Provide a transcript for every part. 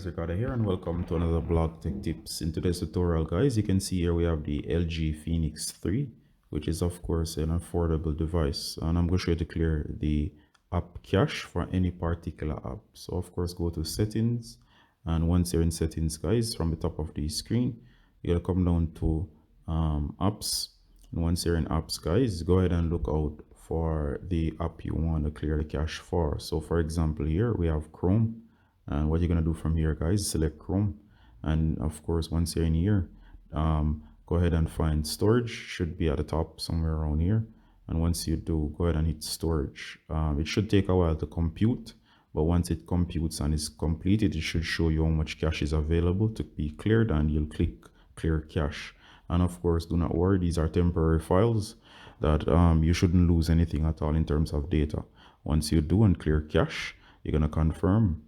guys, Ricardo here and welcome to another blog tech tips. In today's tutorial guys, you can see here we have the LG Phoenix 3, which is of course an affordable device, and I'm going to show you to clear the app cache for any particular app. So of course go to settings, and once you're in settings guys, from the top of the screen you're going to come down to apps, and once you're in apps guys, go ahead and look out for the app you want to clear the cache for. So for example here we have Chrome. And what you're going to do from here guys, select Chrome, and of course once you're in here, go ahead and find storage. Should be at the top somewhere around here, and once you do, go ahead and hit storage. It should take a while to compute, but once it computes and is completed, it should show you how much cache is available to be cleared, and you'll click clear cache. And of course do not worry, these are temporary files that you shouldn't lose anything at all in terms of data. Once you do and clear cache, you're going to confirm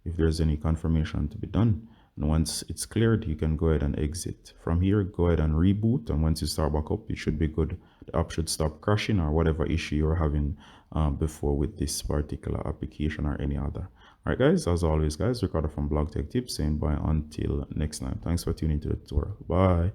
if there's any confirmation to be done, and once it's cleared you can go ahead and exit. From here go ahead and reboot, and once you start back up it should be good. The app should stop crashing or whatever issue you're having before with this particular application or any other. Alright guys, as always guys, Ricardo from Blog Tech Tips saying bye until next time. Thanks for tuning to the tutorial. Bye.